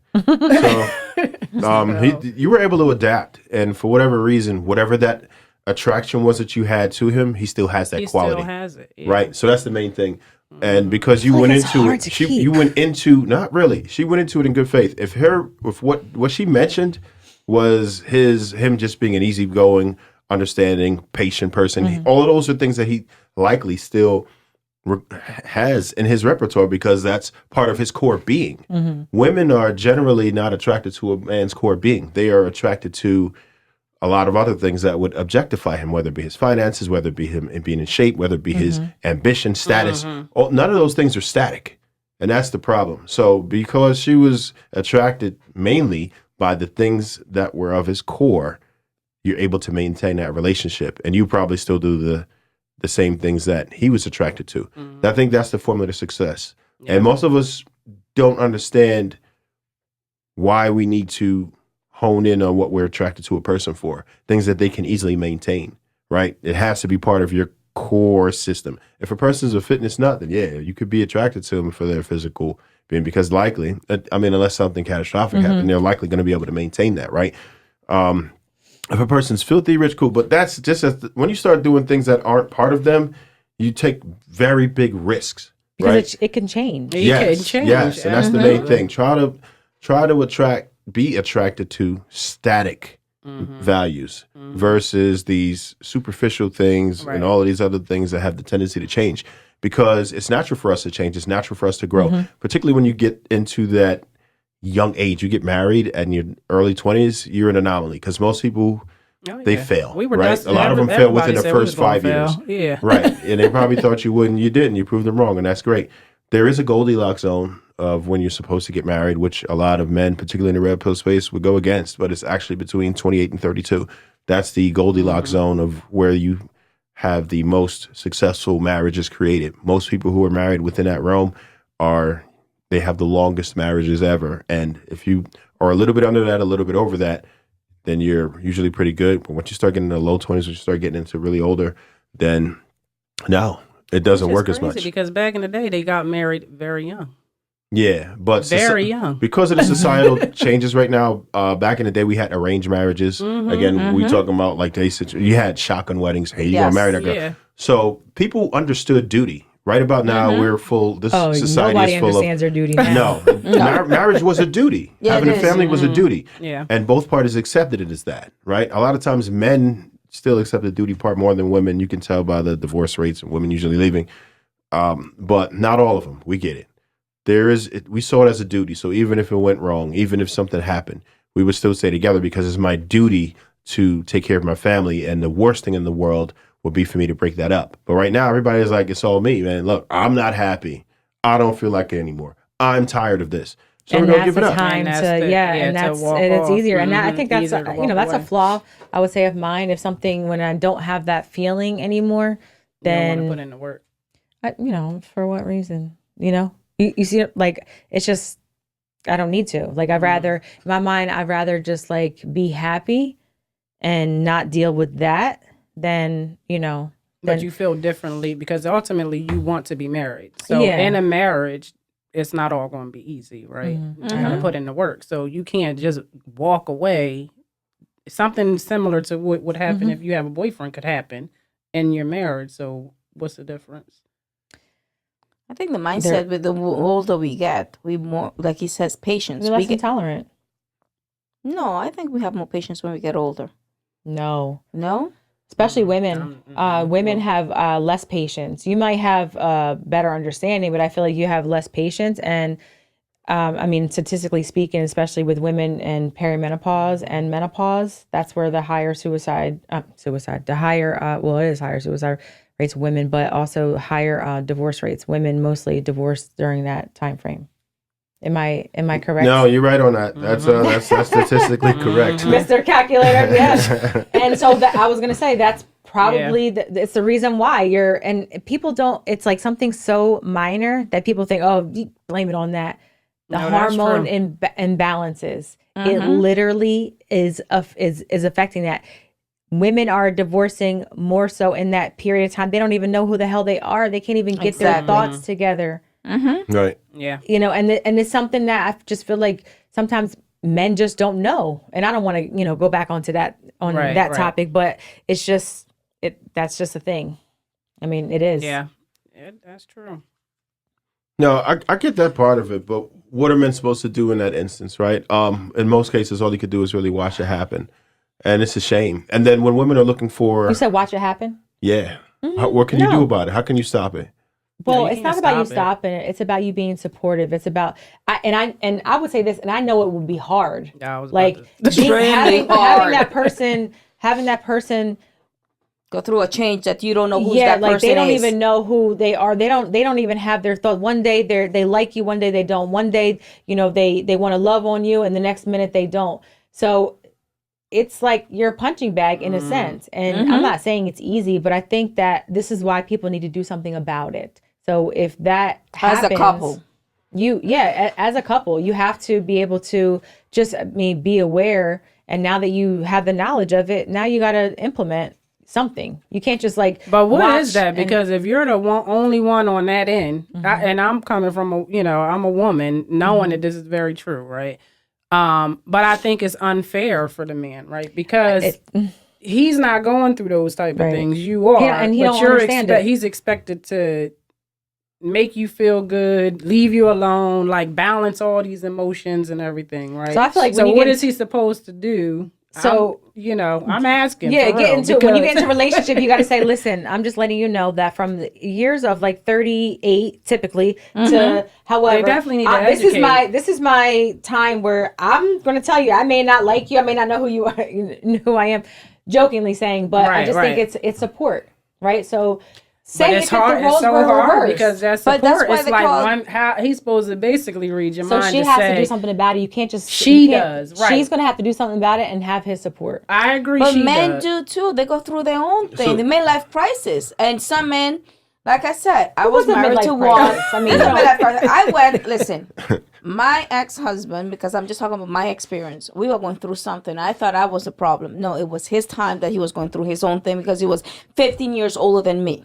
So, you were able to adapt, and for whatever reason, whatever that attraction was that you had to him, he still has that He quality. still has it. Yeah. Right. So that's the main thing. And because you I feel went like it's into hard it, to she keep. you went into not really. She went into it in good faith. If what she mentioned was him just being an easygoing, understanding, patient person, all of those are things that he likely still has in his repertoire because that's part of his core being. Women are generally not attracted to a man's core being. They are attracted to a lot of other things that would objectify him, whether it be his finances, whether it be him being in shape, whether it be his ambition, status. None of those things are static. And that's the problem. So because she was attracted mainly by the things that were of his core, you're able to maintain that relationship. And you probably still do the same things that he was attracted to. I think that's the formula to success. Yeah. And most of us don't understand why we need to hone in on what we're attracted to a person for, things that they can easily maintain, right? It has to be part of your core system. If a person's a fitness nut, then yeah, you could be attracted to them for their physical being, because likely, I mean, unless something catastrophic happened, they're likely going to be able to maintain that, right? If a person's filthy rich, cool, but that's just when you start doing things that aren't part of them, you take very big risks, Because right? it can change. It can change. Yes, and that's the main Absolutely. thing. Try to be attracted to static values versus these superficial things Right. and all of these other things that have the tendency to change. Because it's natural for us to change. It's natural for us to grow, particularly when you get into that young age. You get married at your early 20s, you're an anomaly because most people, Oh, they yeah. fail, We were right? destined- A lot of them fail everybody within the said we was first gonna 5 years. fail. Yeah. Right. And they probably thought you would, and you didn't. You proved them wrong, and that's great. There is a Goldilocks zone of when you're supposed to get married, which a lot of men, particularly in the red pill space, would go against, but it's actually between 28 and 32. That's the Goldilocks zone of where you have the most successful marriages created. Most people who are married within that realm they have the longest marriages ever. And if you are a little bit under that, a little bit over that, then you're usually pretty good. But once you start getting in the low 20s, when you start getting into really older, then no, it doesn't Which is work as crazy much. because back in the day they got married very young. Yeah, but Very young. because of the societal changes right now. Back in the day, we had arranged marriages. Again, we talking about like you had shotgun weddings. Hey, you gonna Yes. marry that girl? Yeah. So people understood duty. Right about now, we're full. This Oh, society nobody is full understands their duty now. of marriage was a duty. Yeah, Having it a is. family was a duty. Yeah. And both parties accepted it as that. Right. A lot of times, men still accept the duty part more than women. You can tell by the divorce rates and women usually leaving. But not all of them. We get it. We saw it as a duty. So even if it went wrong, even if something happened, we would still stay together because it's my duty to take care of my family. And the worst thing in the world would be for me to break that up. But right now, everybody's like, it's all me, man. Look, I'm not happy. I don't feel like it anymore. I'm tired of this. So And we're going to that's give it the up. time And that's to, the- yeah, yeah, and to that's, walk and it's off. easier. And I think that's, Easier to you walk know, that's a away. flaw, I would say, of mine. If something, when I don't have that feeling anymore, You don't want to then, put in the work. for what reason? You see, like, it's just, I don't need to. Like, I'd rather, in my mind, I'd rather just like be happy and not deal with that, then, you know. But you feel differently because ultimately you want to be married. So Yeah. in a marriage, it's not all going to be easy, right? You got to put in the work. So you can't just walk away. Something similar to what would happen if you have a boyfriend could happen in your marriage. So what's the difference? I think the mindset with the older we get, we more, like he says, patience. We're less We get, intolerant. no, I think we have more patience when we get older. No. No? Especially women. Women have less patience. You might have better understanding, but I feel like you have less patience. And I mean, statistically speaking, especially with women in perimenopause and menopause, that's where the higher it is higher suicide rates of women, but also higher divorce rates. Women mostly divorce during that time frame. Am I correct? No, you're right on that. That's statistically correct. Mr. Calculator, yes. And so I was going to say that's probably it's the reason why and people don't, it's like something so minor that people think, oh, you blame it on that. The hormone imbalances. It literally is affecting that. Women are divorcing more so in that period of time. They don't even know who the hell they are. They can't even get their thoughts together. Right. Yeah. You know, and it's something that I just feel like sometimes men just don't know. And I don't want to, go back onto that topic, but it's just that's just a thing. I mean, it is. Yeah. That's true. No, I get that part of it, but what are men supposed to do in that instance, right? In most cases, all you could do is really watch it happen, and it's a shame. And then when women are looking for, you said watch it happen. Yeah, what can you do about it? How can you stop it? Well, it's not about you stopping it. It's about you being supportive. It's about I would say this, and I know it would be hard. Yeah, I was like having that person go through a change that you don't know who that person is. They don't even know who they are. They don't even have their thoughts. One day they like you, one day they don't. One day, they want to love on you, and the next minute they don't. So it's like you're a punching bag in a sense. And I'm not saying it's easy, but I think that this is why people need to do something about it. So if that happens, as a couple, as a couple, you have to be able to just be aware. And now that you have the knowledge of it, now you got to implement something. You can't just But what is that? Because if you're the only one on that end, and I'm coming from I'm a woman, knowing that this is very true, right? But I think it's unfair for the man, right? Because he's not going through those type of things. You are, and he don't understand it. He's expected to make you feel good, leave you alone, balance all these emotions and everything, right? So I feel like what is he supposed to do? So I'm asking. Yeah, when you get into a relationship, you got to say, listen, I'm just letting you know that from the years of 38 typically to however, they definitely need to educate. This is my time where I'm going to tell you, I may not like you, I may not know who you are, who I am, jokingly saying, but I just think it's support, right? So. But it's hard. It's so hard because that support. It's how he's supposed to basically read your mind. So she has to do something about it. You can't just. She does. Right. She's going to have to do something about it and have his support. I agree. But men do too. They go through their own thing. The midlife crisis, and some men, like I said, I was married to one. I mean, I went. Listen, my ex-husband, because I'm just talking about my experience. We were going through something. I thought I was the problem. No, it was his time that he was going through his own thing because he was 15 years older than me.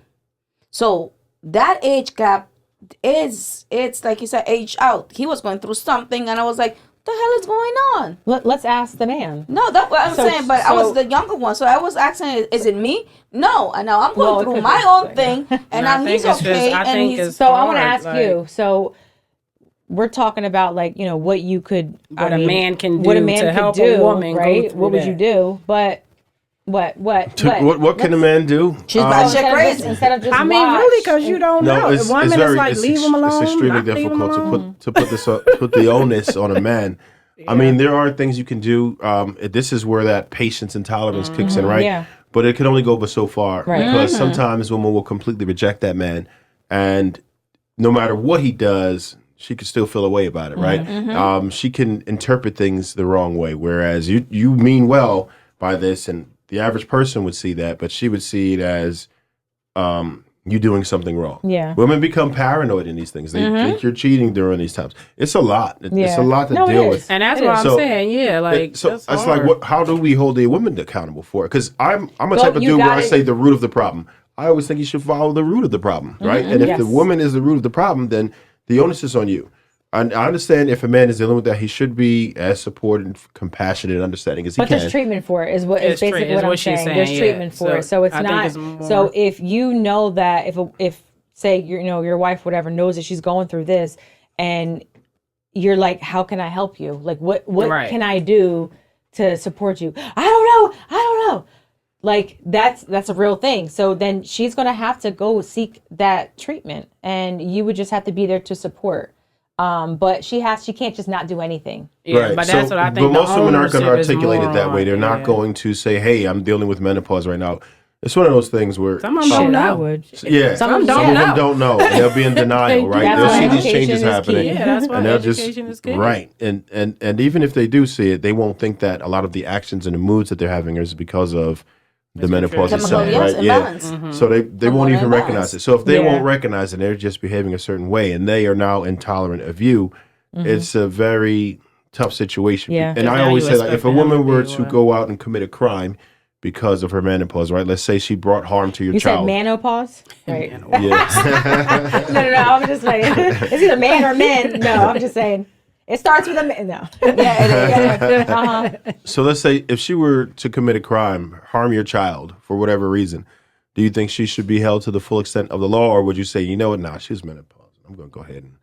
So that age gap it's like you said, age out. He was going through something, and I was like, what the hell is going on? Let's ask the man. No, that's what I'm saying, but I was the younger one, so I was asking, is it me? No, and now I'm going through my own thing, and now he's okay. So I want to ask you, so we're talking about what you could, what a man can do to help a woman, right? What would you do? But what can a man do? She's batshit crazy. Instead of just really, because you don't know. It's woman is like, leave him alone. It's extremely difficult to put the onus on a man. Yeah. I mean, there are things you can do. This is where that patience and tolerance kicks in, right? Yeah. But it can only go but so far, right. Because sometimes women will completely reject that man, and no matter what he does, she could still feel a way about it, right? Mm-hmm. She can interpret things the wrong way, whereas you mean well by this, and the average person would see that, but she would see it as you're doing something wrong. Yeah. Women become paranoid in these things. They think you're cheating during these times. It's a lot. It's a lot to No, it deal is. with. And that's It what is. I'm saying. Like So that's it's hard. like, how do we hold a woman accountable for it? Because I'm a Well, type of you dude where I gotta- say the root of the problem. I always think you should follow the root of the problem, right? And if the Yes. woman is the root of the problem, then the onus is on you. And I understand if a man is dealing with that, he should be as supportive, and compassionate, and understanding as he But can. there's treatment for it. Is basically is what I'm what she's saying. There's saying, treatment yeah. for So it. So it's I think not. it's more- So if you know that if say your wife whatever knows that she's going through this, and you're like, how can I help you? Like what Right. can I do to support you? I don't know. Like that's a real thing. So then she's gonna have to go seek that treatment, and you would just have to be there to support. But she can't just not do anything. Yeah, Right. but that's So- what I think. But most women aren't going to ownership is articulate it more that way. They're on- not yeah. going to say, "Hey, I'm dealing with menopause right now." It's one of those things where Some of them don't Shit, I know. would. yeah, Some some of of them them don't don't know. And they'll be in denial, right? That's They'll why see these education changes is happening, key. Yeah, that's why and they'll education is key. right. And even if they do see it, they won't think that a lot of the actions and the moods that they're having is because of the menopause Chemical, itself, yes, right? imbalance. So they won't even imbalance. recognize it. So if they Yeah. won't recognize it, they're just behaving a certain way, and they are now intolerant of you. It's a very tough situation. Yeah. And I Now always you say, like, if expect a them woman to were be to what? go out and commit a crime because of her menopause, right? Let's say she brought harm to your You child. said menopause, right? Yeah. No. I'm just saying it's either man or men. No, I'm just saying it starts with a man. No. So let's say if she were to commit a crime, harm your child for whatever reason, do you think she should be held to the full extent of the law, or would you say, you know what, nah, she's menopause. I'm going to go ahead and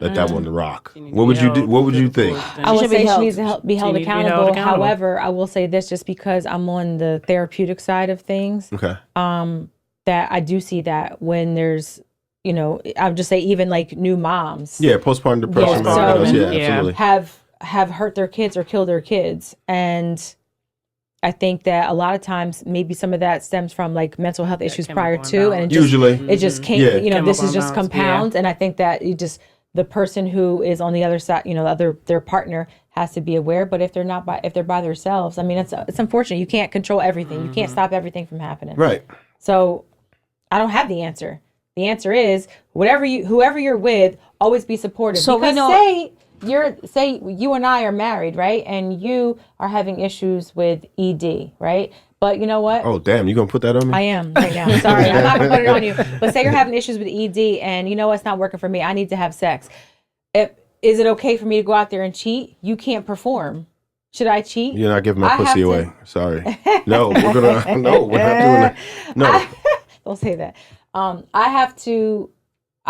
let that one rock. What would you do? What would you think? I would should be say she held. needs to be held needs to be held accountable. accountable. However, I will say this just because I'm on the therapeutic side of things, Okay. that I do see that when there's, I would just say even like new moms Yeah, postpartum depression. Yeah, menopause, so- yeah, Yeah. absolutely. have hurt their kids or killed their kids. And I think that a lot of times maybe some of that stems from like mental health issues prior chemical to, and it just, Usually. it just came, Yeah. this Chemical is just imbalance, compounds. And I think that the person who is on the other side, their partner has to be aware. But if they're if they're by themselves, I mean, it's unfortunate. You can't control everything. You can't stop everything from happening. Right. So I don't have the answer. The answer is whoever you're with, always be supportive. So we because know- say you and I are married, right? And you are having issues with ED, right? But you know what? Oh, damn. You going to put that on me? I am right now. Sorry, I'm not gonna put it on you. But say you're having issues with ED, and you know what's not working for me. I need to have sex. Is it okay for me to go out there and cheat? You can't perform. Should I cheat? You're not giving my I have pussy to- away. Sorry. No, we're not doing that. No. Don't say that. I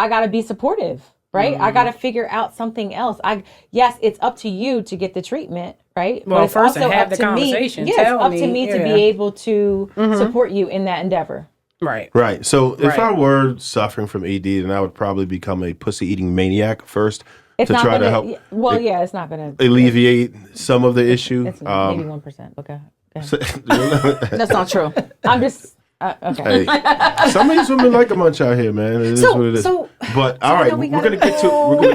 gotta be supportive, right? I gotta figure out something else. Yes, it's up to you to get the treatment, right? Well, but it's first also have up the to me. conversation. Yeah, Tell it's up to me to be yeah. able to support you in that endeavor. Right. Right. So if Right. I were suffering from ED, then I would probably become a pussy eating maniac first It's to not try gonna, to help Well, yeah, it's not gonna alleviate some of the issue. It's maybe 1%. Okay. That's not true. I'm just okay. Hey, some of these women like a munch out here, man. It is what it is. But all right, know we we're gotta gonna get to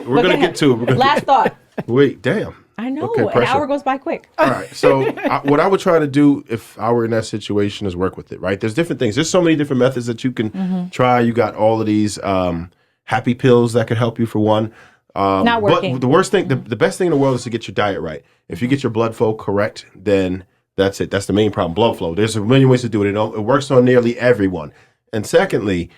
we're gonna get to it. We're gonna Last thought. wait. Damn. I know Okay, an pressure. hour goes by quick. All right. So what I would try to do if I were in that situation is work with it. Right. There's different things. There's so many different methods that you can try. You got all of these happy pills that could help you for one. Not working. But the worst thing, the best thing in the world is to get your diet right. If you get your blood flow correct, then that's it. That's the main problem. Blood flow. There's a million ways to do it. It works on nearly everyone. And secondly,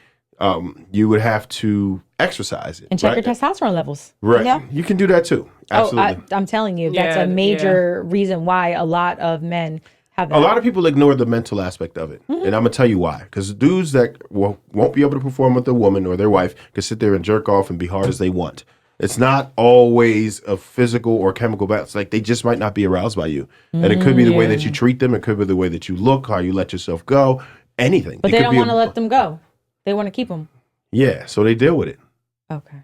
you would have to exercise it And check right? your testosterone levels. Right. Yeah. You can do that too. Absolutely. I'm telling you, that's Yeah, a major reason why a lot of men have that. A lot of people ignore the mental aspect of it. And I'm going to tell you why. Because dudes that won't be able to perform with their woman or their wife can sit there and jerk off and be hard as they want. It's not always a physical or chemical balance. Like, they just might not be aroused by you. And it could be the way that you treat them. It could be the way that you look, how you let yourself go, anything. But It they could don't be want to let them go. They want to keep them. Yeah, so they deal with it. Okay.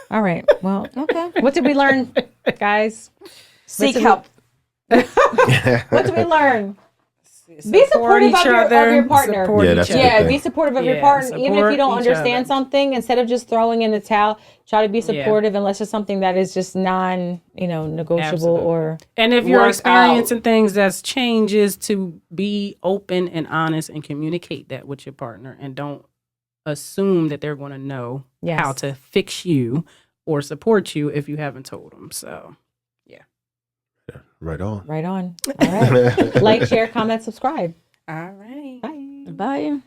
All right. Well, okay. What did we learn, guys? Seek did we- help. What did we learn? Be supportive of your partner. Support Yeah, each that's a other. good Yeah, thing. be supportive of your Yeah, partner. Even if you don't support each understand other. something, instead of just throwing in the towel, try to be supportive unless it's something that is just negotiable Absolutely. or And if you're Work experiencing things that's changes, to be open and honest and communicate that with your partner, and don't assume that they're going to know Yes. how to fix you or support you if you haven't told them. So, Yeah, right on. Right on. All right. Like, share, comment, subscribe. all right. Bye. Bye.